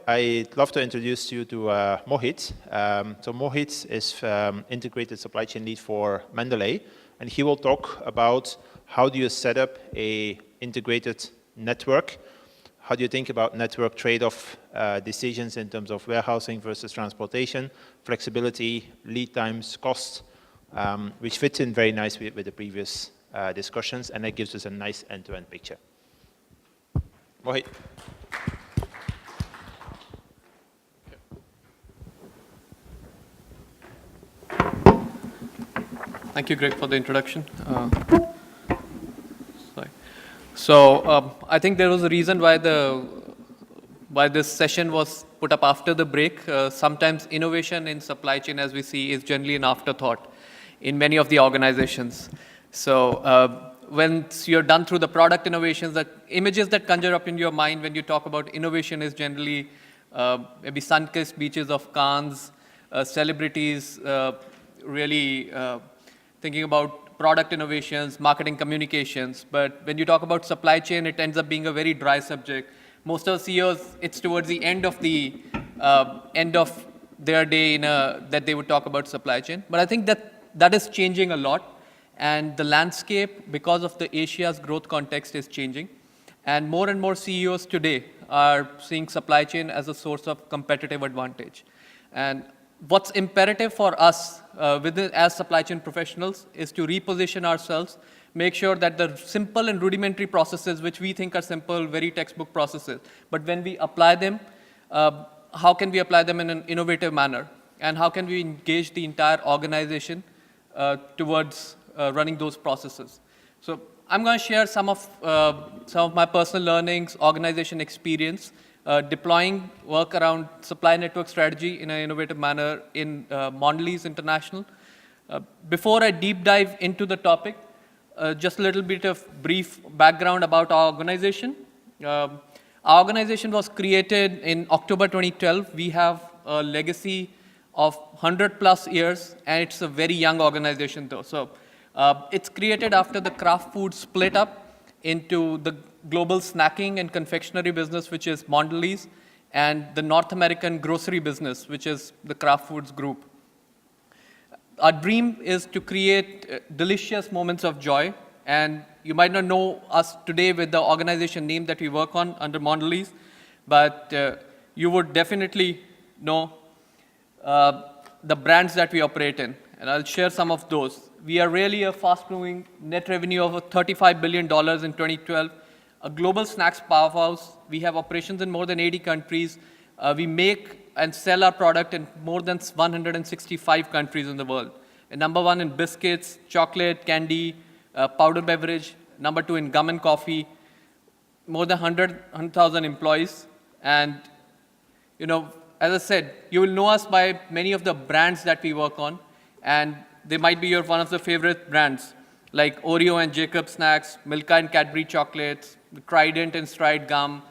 I'd love to introduce you to Mohit. So Mohit is integrated supply chain lead for Mondelez, and he will talk about how do you set up a integrated network. How do you think about network trade-off decisions in terms of warehousing versus transportation, flexibility, lead times, cost, which fits in very nicely with the previous discussions, and that gives us a nice end-to-end picture. Mohit. Thank you, Greg, for the introduction. So I think there was a reason why this session was put up after the break. Sometimes innovation in supply chain, as we see, is generally an afterthought in many of the organizations. So once you're done through the product innovations, the images that conjure up in your mind when you talk about innovation is generally maybe sun-kissed beaches of Cannes, celebrities really thinking about product innovations, marketing communications. But when you talk about supply chain, it ends up being a very dry subject. Most of the CEOs, it's towards the end of their day that they would talk about supply chain. But I think that is changing a lot. And the landscape, because of the Asia's growth context, is changing. And more CEOs today are seeing supply chain as a source of competitive advantage. And what's imperative for us as supply chain professionals is to reposition ourselves, make sure that the simple and rudimentary processes, which we think are simple, very textbook processes, but when we apply them, how can we apply them in an innovative manner? And how can we engage the entire organization towards running those processes? So I'm going to share some of my personal learnings, organization experience, deploying work around supply network strategy in an innovative manner in Mondelez International. Before I deep dive into the topic, just a little bit of brief background about our organization. Our organization was created in October 2012. We have a legacy of 100+ years, and it's a very young organization though. So it's created after the Kraft Foods split up into the global snacking and confectionery business, which is Mondelez, and the North American grocery business, which is the Kraft Foods group. Our dream is to create delicious moments of joy, and you might not know us today with the organization name that we work on under Mondelez, but you would definitely know the brands that we operate in, and I'll share some of those. We are really a fast-moving net revenue of $35 billion in 2012, a global snacks powerhouse. We have operations in more than 80 countries. We make and sell our product in more than 165 countries in the world. And number one in biscuits, chocolate, candy, powdered beverage. Number two in gum and coffee. More than 100,000 employees. And, you know, as I said, you will know us by many of the brands that we work on. And they might be one of the favorite brands, like Oreo and Jacob's Snacks, Milka and Cadbury chocolates, Trident and Stride gum,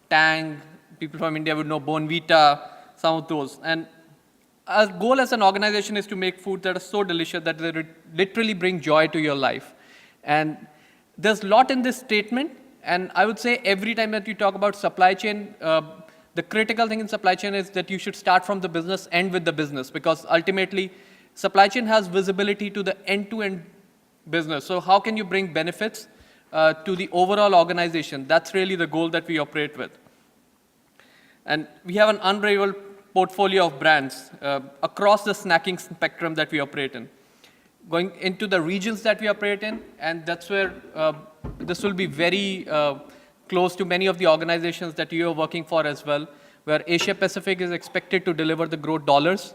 Tang. People from India would know Bonvita, some of those. And our goal as an organization is to make food that are so delicious that they literally bring joy to your life. And there's a lot in this statement. And I would say every time that you talk about supply chain, the critical thing in supply chain is that you should start from the business, end with the business, because ultimately supply chain has visibility to the end-to-end business. So how can you bring benefits to the overall organization? That's really the goal that we operate with. And we have an unrivaled portfolio of brands across the snacking spectrum that we operate in. Going into the regions that we operate in, and that's where this will be very close to many of the organizations that you are working for as well, where Asia Pacific is expected to deliver the growth dollars.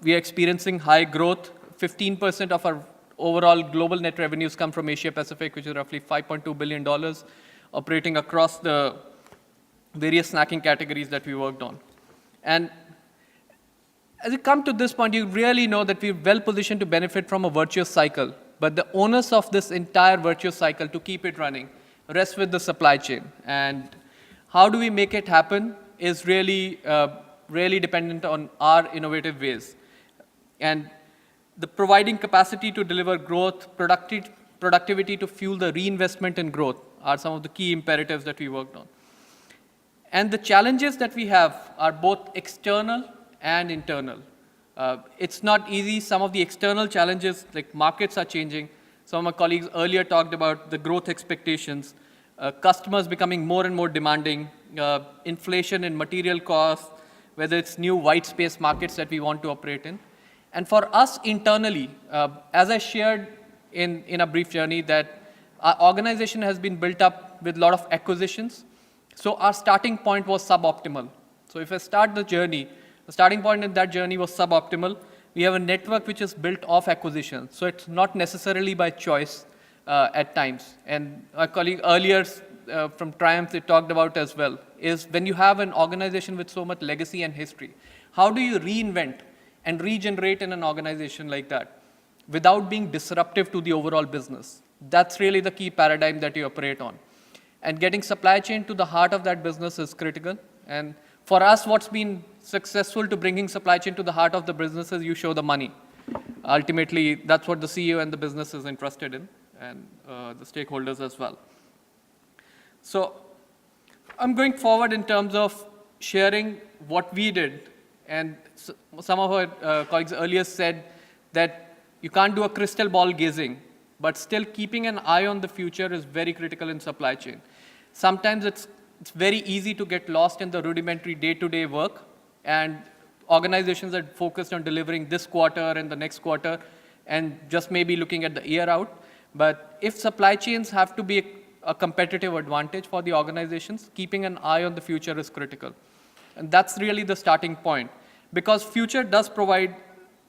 We are experiencing high growth. 15% of our overall global net revenues come from Asia Pacific, which is roughly $5.2 billion, operating across the various snacking categories that we worked on. And as you come to this point, you really know that we're well positioned to benefit from a virtuous cycle. But the onus of this entire virtuous cycle to keep it running rests with the supply chain. And how do we make it happen is really dependent on our innovative ways. And the providing capacity to deliver growth, productivity to fuel the reinvestment in growth are some of the key imperatives that we worked on. And the challenges that we have are both external and internal. It's not easy. Some of the external challenges, like markets are changing. Some of my colleagues earlier talked about the growth expectations, customers becoming more and more demanding, inflation in material costs, whether it's new white space markets that we want to operate in. And for us internally, as I shared in a brief journey, that our organization has been built up with a lot of acquisitions. So our starting point was suboptimal. So if I start the journey, the starting point in that journey was suboptimal. We have a network which is built off acquisition. So it's not necessarily by choice at times. And our colleague earlier from Triumph, they talked about as well, is when you have an organization with so much legacy and history, how do you reinvent and regenerate in an organization like that without being disruptive to the overall business? That's really the key paradigm that you operate on. And getting supply chain to the heart of that business is critical. And for us, what's been successful to bringing supply chain to the heart of the business is you show the money. Ultimately, that's what the CEO and the business is interested in, and the stakeholders as well. So I'm going forward in terms of sharing what we did. And some of our colleagues earlier said that you can't do a crystal ball gazing, but still keeping an eye on the future is very critical in supply chain. Sometimes it's very easy to get lost in the rudimentary day-to-day work, and organizations are focused on delivering this quarter and the next quarter and just maybe looking at the year out. But if supply chains have to be a competitive advantage for the organizations, keeping an eye on the future is critical. And that's really the starting point, because future does provide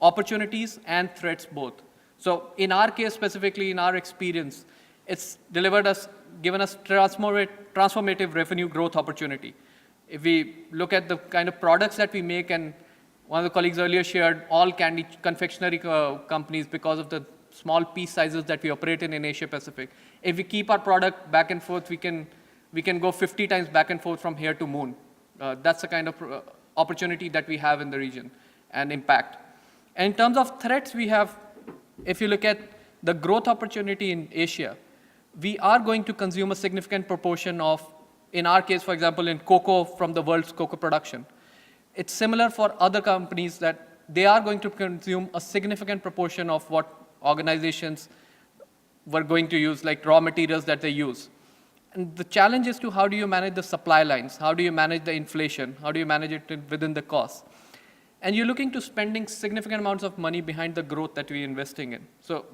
opportunities and threats both. So in our case, specifically in our experience, it's given us transformative revenue growth opportunity. If we look at the kind of products that we make, and one of the colleagues earlier shared all candy confectionery companies because of the small piece sizes that we operate in Asia Pacific. If we keep our product back and forth, we can go 50 times back and forth from here to moon. That's the kind of opportunity that we have in the region and impact. And in terms of threats, we have, if you look at the growth opportunity in Asia, we are going to consume a significant proportion of, in our case, for example, in cocoa from the world's cocoa production. It's similar for other companies that they are going to consume a significant proportion of what organizations were going to use, like raw materials that they use. And the challenge is to how do you manage the supply lines? How do you manage the inflation? How do you manage it within the cost? And you're looking to spending significant amounts of money behind the growth that we're investing in. So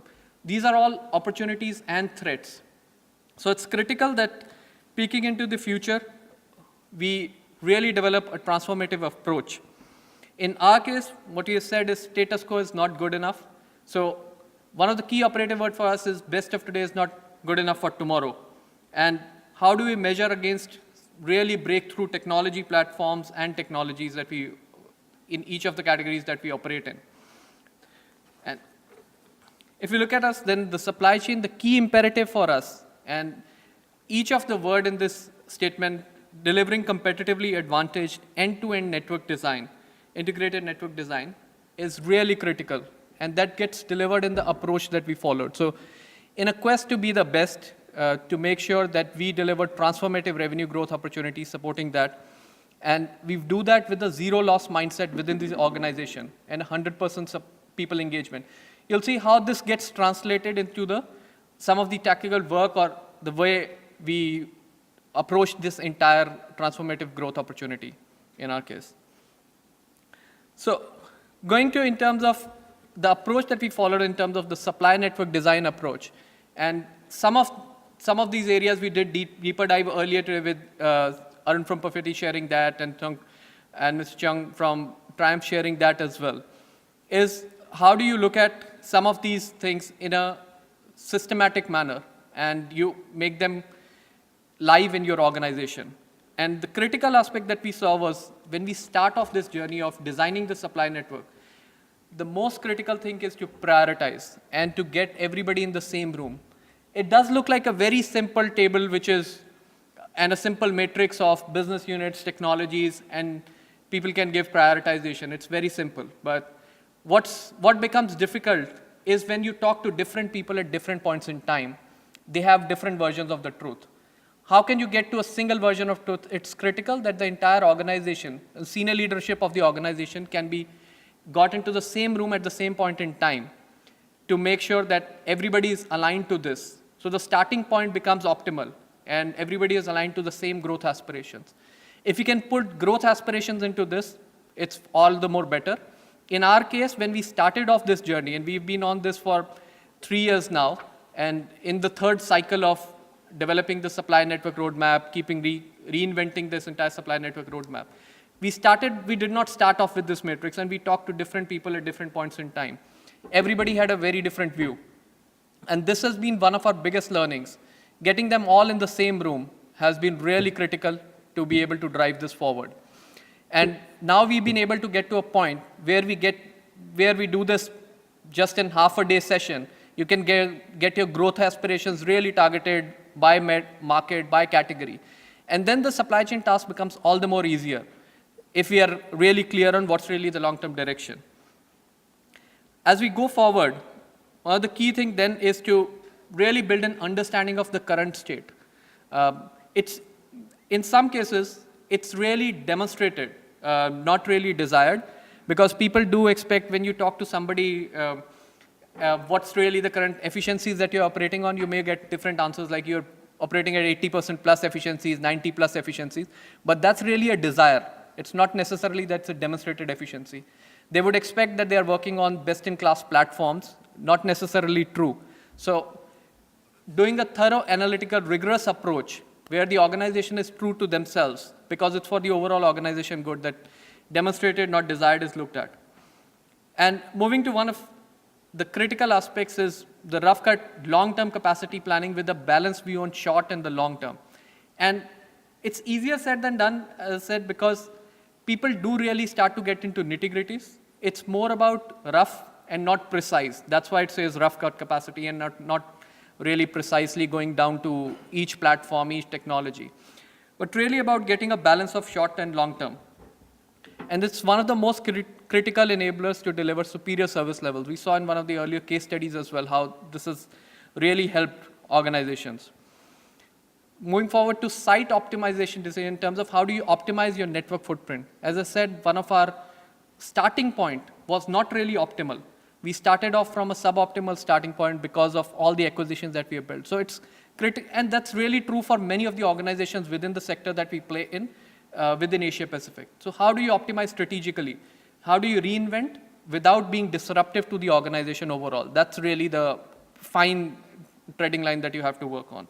these are all opportunities and threats. So it's critical that peeking into the future, we really develop a transformative approach. In our case, what you said is status quo is not good enough. So one of the key operative words for us is best of today is not good enough for tomorrow. And how do we measure against really breakthrough technology platforms and technologies that we, in each of the categories that we operate in? And if you look at us, then the supply chain, the key imperative for us, and each of the word in this statement, delivering competitively advantaged end-to-end network design, integrated network design, is really critical. And that gets delivered in the approach that we followed. So in a quest to be the best, to make sure that we deliver transformative revenue growth opportunities supporting that. And we do that with a zero loss mindset within this organization and 100% people engagement. You'll see how this gets translated into some of the tactical work or the way we approach this entire transformative growth opportunity in our case. So going to in terms of the approach that we followed in terms of the supply network design approach, and some of these areas we did deeper dive earlier today with Arun from Perfetti sharing that, and Mr. Chung from Triumph sharing that as well, is how do you look at some of these things in a systematic manner and you make them live in your organization. And the critical aspect that we saw was when we start off this journey of designing the supply network, the most critical thing is to prioritize and to get everybody in the same room. It does look like a very simple table, and a simple matrix of business units, technologies, and people can give prioritization. It's very simple. But what becomes difficult is when you talk to different people at different points in time, they have different versions of the truth. How can you get to a single version of truth? It's critical that the entire organization, the senior leadership of the organization can be got into the same room at the same point in time to make sure that everybody is aligned to this. So the starting point becomes optimal and everybody is aligned to the same growth aspirations. If you can put growth aspirations into this, it's all the more better. In our case, when we started off this journey, and we've been on this for 3 years now, and in the third cycle of developing the supply network roadmap, reinventing this entire supply network roadmap, we did not start off with this matrix, and we talked to different people at different points in time. Everybody had a very different view. And this has been one of our biggest learnings. Getting them all in the same room has been really critical to be able to drive this forward. And now we've been able to get to a point where we do this just in half a day session. You can get your growth aspirations really targeted by market, by category. And then the supply chain task becomes all the more easier if we are really clear on what's really the long-term direction. As we go forward, one of the key things then is to really build an understanding of the current state. In some cases, it's really demonstrated, not really desired, because people do expect when you talk to somebody what's really the current efficiencies that you're operating on, you may get different answers like you're operating at 80% plus efficiencies, 90 plus efficiencies, but that's really a desire. It's not necessarily that's a demonstrated efficiency. They would expect that they are working on best-in-class platforms, not necessarily true. So doing a thorough, analytical, rigorous approach where the organization is true to themselves because it's for the overall organization good that demonstrated, not desired, is looked at. And moving to one of the critical aspects is the rough cut long-term capacity planning with a balanced view on short and the long term. And it's easier said than done, as I said, because people do really start to get into nitty-gritties. It's more about rough and not precise. That's why it says rough cut capacity and not really precisely going down to each platform, each technology. But really about getting a balance of short and long term. And it's one of the most critical enablers to deliver superior service levels. We saw in one of the earlier case studies as well how this has really helped organizations. Moving forward to site optimization decision in terms of how do you optimize your network footprint. As I said, one of our starting point was not really optimal. We started off from a suboptimal starting point because of all the acquisitions that we have built. So it's critical, and that's really true for many of the organizations within the sector that we play in, within Asia Pacific. So how do you optimize strategically? How do you reinvent without being disruptive to the organization overall? That's really the fine treading line that you have to work on.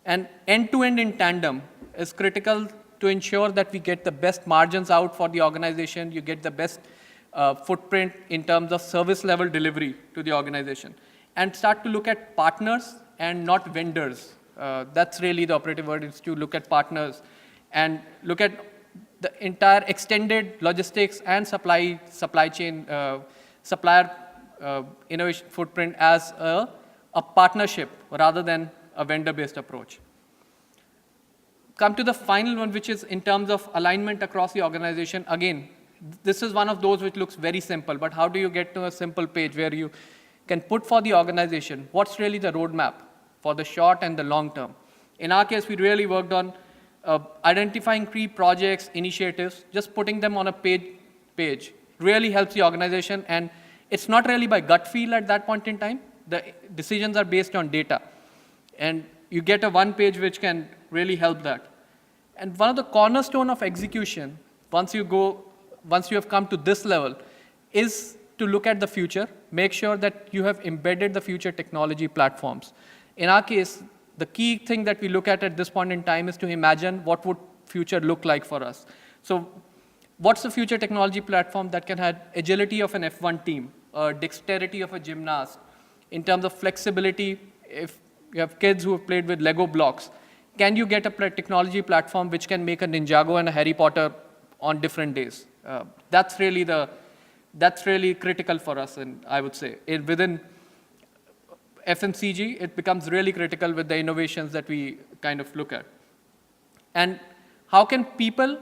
And end-to-end in tandem is critical to ensure that we get the best margins out for the organization, you get the best footprint in terms of service level delivery to the organization, and start to look at partners and not vendors. That's really the operative word, is to look at partners and look at the entire extended logistics and supply chain, supplier innovation footprint as a partnership rather than a vendor-based approach. Come to the final one, which is in terms of alignment across the organization. Again, this is one of those which looks very simple, but how do you get to a simple page where you can put for the organization what's really the roadmap for the short and the long term? In our case, we really worked on identifying key projects, initiatives, just putting them on a page really helps the organization, and it's not really by gut feel at that point in time. The decisions are based on data, and you get a one page which can really help that. And one of the cornerstone of execution, once you have come to this level, is to look at the future, make sure that you have embedded the future technology platforms. In our case, the key thing that we look at this point in time is to imagine what would future look like for us. So what's the future technology platform that can have agility of an F1 team, dexterity of a gymnast, in terms of flexibility? If you have kids who have played with Lego blocks, can you get a technology platform which can make a Ninjago and a Harry Potter on different days? That's really critical for us, and I would say within FMCG, it becomes really critical with the innovations that we kind of look at. And how can people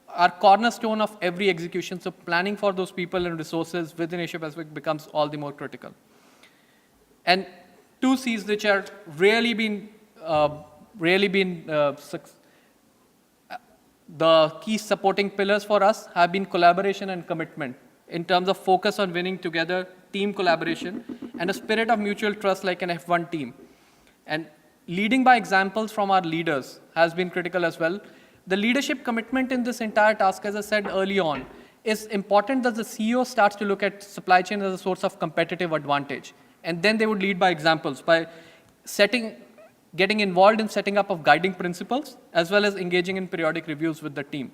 are cornerstone of every execution, so planning for those people and resources within Asia Pacific becomes all the more critical. And two C's which are really been really been the key supporting pillars for us have been collaboration and commitment in terms of focus on winning together, team collaboration, and a spirit of mutual trust like an F1 team. And leading by examples from our leaders has been critical as well. The leadership commitment in this entire task, as I said early on, is important that the CEO starts to look at supply chain as a source of competitive advantage. And then they would lead by examples, by getting involved in setting up of guiding principles, as well as engaging in periodic reviews with the team.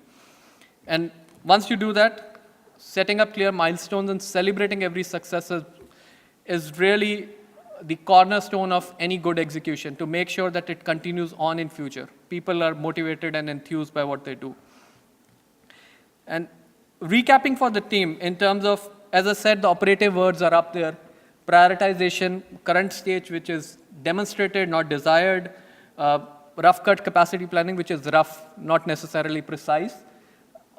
And once you do that, setting up clear milestones and celebrating every success is really the cornerstone of any good execution to make sure that it continues on in future. People are motivated and enthused by what they do. And recapping for the team in terms of, as I said, the operative words are up there. Prioritization, current stage, which is demonstrated, not desired. Rough cut capacity planning, which is rough, not necessarily precise.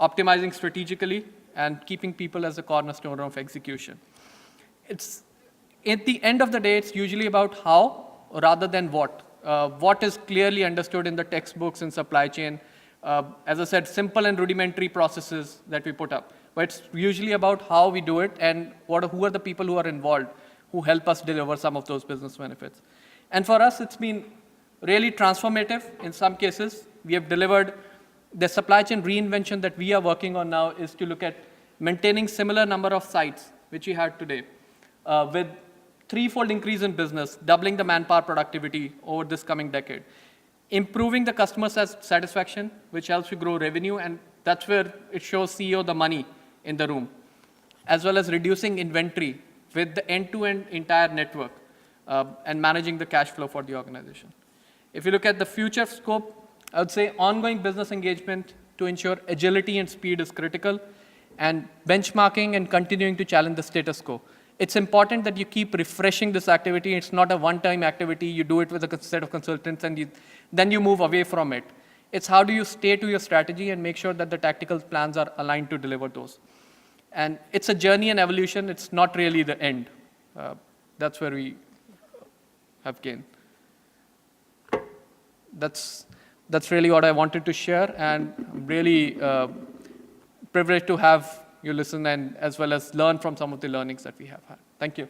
Optimizing strategically and keeping people as a cornerstone of execution. It's, at the end of the day, it's usually about how rather than what. What is clearly understood in the textbooks in supply chain. As I said, simple and rudimentary processes that we put up. But it's usually about how we do it and who are the people who are involved who help us deliver some of those business benefits. And for us, it's been really transformative in some cases. We have delivered the supply chain reinvention that we are working on now is to look at maintaining similar number of sites, which we had today, with threefold increase in business, doubling the manpower productivity over this coming decade. Improving the customer satisfaction, which helps you grow revenue, and that's where it shows CEO the money in the room, as well as reducing inventory with the end-to-end entire network and managing the cash flow for the organization. If you look at the future scope, I would say ongoing business engagement to ensure agility and speed is critical, and benchmarking and continuing to challenge the status quo. It's important that you keep refreshing this activity. It's not a one-time activity. You do it with a set of consultants, and then you move away from it. It's how do you stay to your strategy and make sure that the tactical plans are aligned to deliver those. And it's a journey and evolution. It's not really the end. That's where we have gained. That's really what I wanted to share, and I'm really privileged to have you listen and as well as learn from some of the learnings that we have had. Thank you.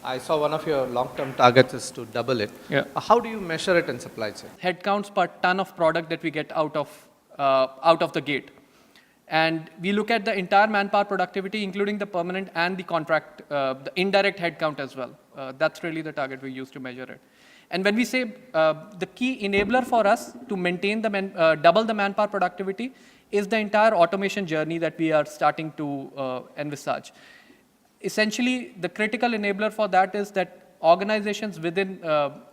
I saw one of your long-term targets is to double it. Yeah. How do you measure it in supply chain? Headcounts per ton of product that we get out of the gate. And we look at the entire manpower productivity, including the permanent and the contract, the indirect headcount as well. That's really the target we use to measure it. And when we say the key enabler for us to maintain the double the manpower productivity is the entire automation journey that we are starting to envisage. Essentially, the critical enabler for that is that organizations within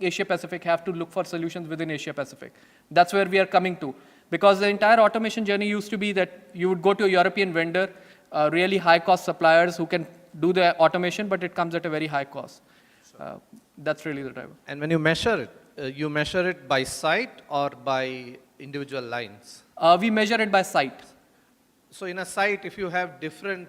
Asia Pacific have to look for solutions within Asia Pacific. That's where we are coming to. Because the entire automation journey used to be that you would go to a European vendor, really high-cost suppliers who can do the automation, but it comes at a very high cost. That's really the driver. And when you measure it by site or by individual lines? We measure it by site. So in a site, if you have different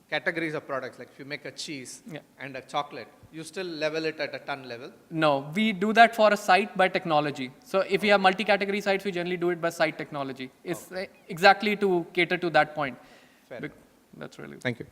categories of products, like if you make a cheese and a chocolate, you still level it at a ton level? No, we do that for a site by technology. So if we have multi-category sites, we generally do it by site technology. It's exactly to cater to that point. Fair. That's really. Thank you.